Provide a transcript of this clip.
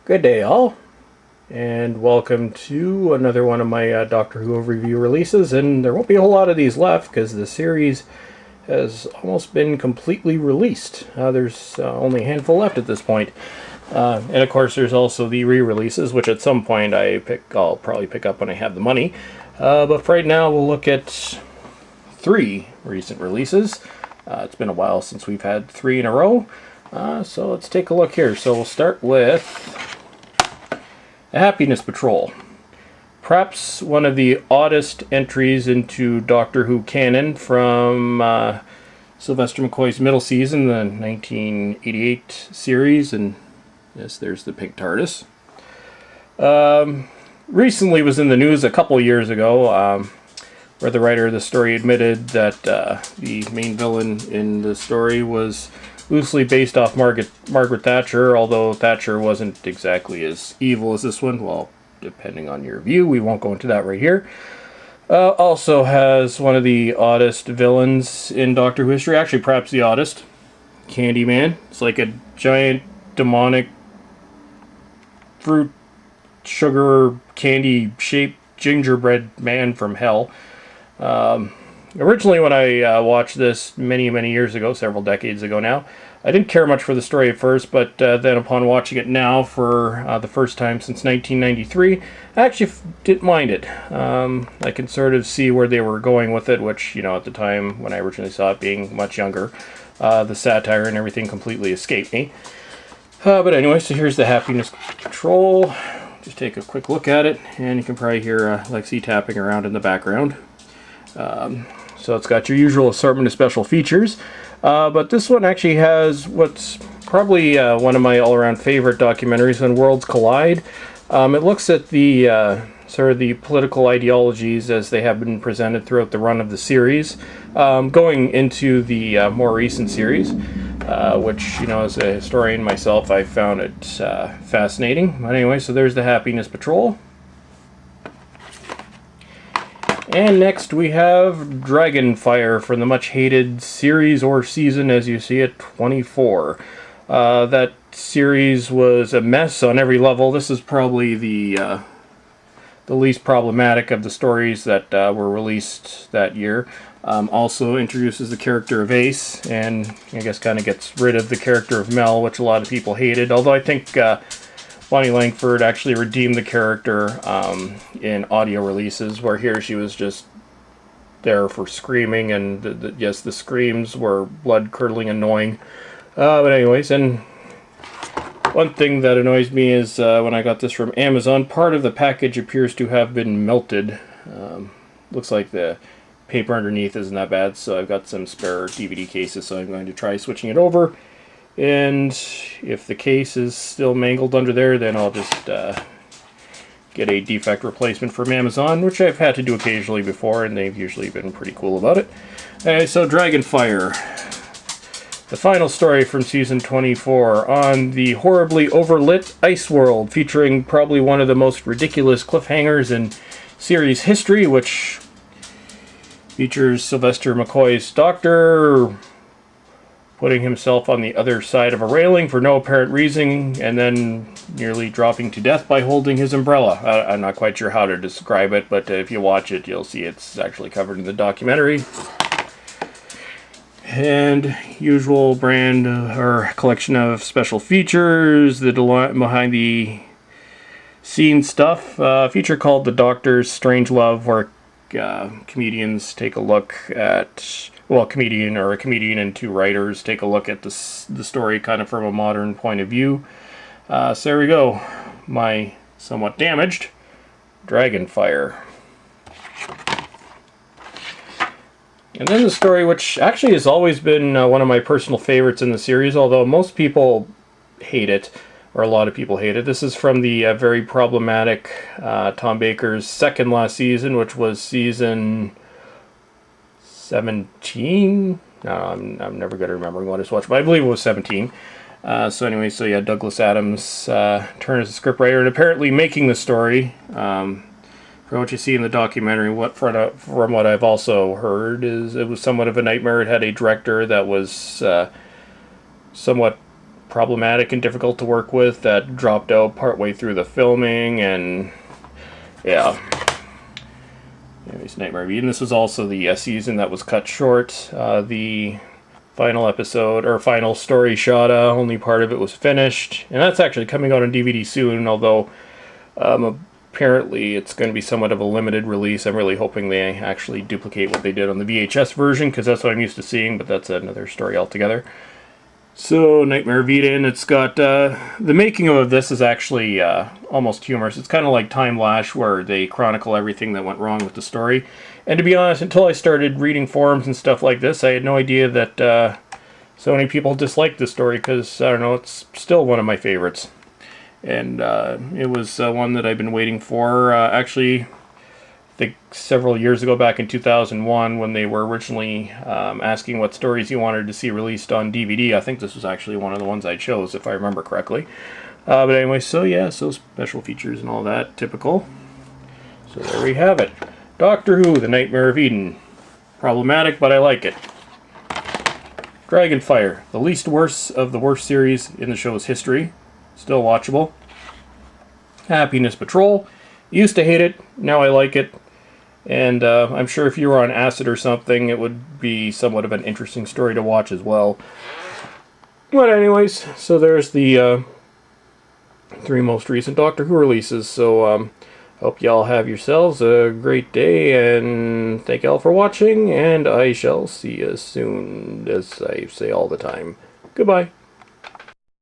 Good day, all, and welcome to another one of my Doctor Who overview releases. And there won't be a whole lot of these left because the series has almost been completely released. There's only a handful left at this point. And of course, there's also the re-releases, which at some point I'll probably pick up when I have the money. But for right now, we'll look at 3 recent releases. It's been a while since we've had 3 in a row. So let's take a look here. So we'll start with The Happiness Patrol. Perhaps one of the oddest entries into Doctor Who canon from Sylvester McCoy's middle season, the 1988 series, and yes, there's the pink TARDIS. Recently was in the news a couple years ago, where the writer of the story admitted that the main villain in the story was loosely based off Margaret Thatcher, although Thatcher wasn't exactly as evil as this one. Well, depending on your view, we won't go into that right here. Also has one of the oddest villains in Doctor Who history, actually perhaps the oddest, Candyman. It's like a giant demonic fruit sugar candy shaped gingerbread man from hell. Originally, when I watched this many years ago, several decades ago now, I didn't care much for the story at first, but then upon watching it now for the first time since 1993, I actually didn't mind it. I can sort of see where they were going with it, which, you know, at the time when I originally saw it being much younger, the satire and everything completely escaped me. But anyway, so here's the Happiness Patrol. Just take a quick look at it, and you can probably hear Lexi tapping around in the background. So it's got your usual assortment of special features, but this one actually has what's probably one of my all-around favorite documentaries on Worlds Collide. It looks at the sort of the political ideologies as they have been presented throughout the run of the series, going into the more recent series, which, you know, as a historian myself, I found it fascinating. But anyway, so there's the Happiness Patrol. And next we have Dragonfire from the much-hated series or season, as you see it, 24. That series was a mess on every level. This is probably the least problematic of the stories that were released that year. Also introduces the character of Ace, and I guess kind of gets rid of the character of Mel, which a lot of people hated. Although I think Bonnie Langford actually redeemed the character in audio releases, where here she was just there for screaming, and yes, the screams were blood-curdling annoying. But anyways, and one thing that annoys me is when I got this from Amazon, part of the package appears to have been melted. Looks like the paper underneath isn't that bad, so I've got some spare DVD cases, so I'm going to try switching it over. And if the case is still mangled under there, then I'll just get a defect replacement from Amazon, which I've had to do occasionally before, and they've usually been pretty cool about it. Anyway, so Dragonfire, the final story from season 24 on the horribly overlit ice world, featuring probably one of the most ridiculous cliffhangers in series history, which features Sylvester McCoy's Doctor putting himself on the other side of a railing for no apparent reason, and then nearly dropping to death by holding his umbrella. I'm not quite sure how to describe it, but if you watch it, you'll see it's actually covered in the documentary. And usual brand or collection of special features, the behind the scenes stuff. Feature called The Doctor's Strange Love, where comedians take a look at, well, a comedian and 2 writers take a look at the story kind of from a modern point of view. So there we go, my somewhat damaged Dragonfire. And then the story, which actually has always been one of my personal favorites in the series, although most people hate it, or a lot of people hate it. This is from the very problematic Tom Baker's second last season, which was season 17? No, I'm never good at remembering what I watched, but I believe it was 17. So anyway, so yeah, Douglas Adams turned as a scriptwriter, and apparently making the story. From what you see in the documentary, from what I've also heard, is it was somewhat of a nightmare. It had a director that was somewhat problematic and difficult to work with that dropped out partway through the filming, and yeah. Anyways, Nightmare of Eden. This was also the season that was cut short. The final episode, or final story Shada, only part of it was finished. And that's actually coming out on DVD soon, although apparently it's going to be somewhat of a limited release. I'm really hoping they actually duplicate what they did on the VHS version, because that's what I'm used to seeing, but that's another story altogether. So, Nightmare of Eden, it's got, the making of this is actually almost humorous. It's kind of like Time Lash, where they chronicle everything that went wrong with the story. And to be honest, until I started reading forums and stuff like this, I had no idea that so many people disliked the story, because, I don't know, it's still one of my favorites. And it was one that I've been waiting for, actually, I think several years ago, back in 2001, when they were originally asking what stories you wanted to see released on DVD. I think this was actually one of the ones I chose, if I remember correctly. But anyway, so yeah, so special features and all that, typical. So there we have it. Doctor Who, The Nightmare of Eden. Problematic, but I like it. Dragonfire, the least worst of the worst series in the show's history. Still watchable. Happiness Patrol. Used to hate it, now I like it. And I'm sure if you were on acid or something, it would be somewhat of an interesting story to watch as well. But anyways, so there's the 3 most recent Doctor Who releases. So hope y'all have yourselves a great day, and thank y'all for watching, and I shall see you soon, as I say all the time. Goodbye.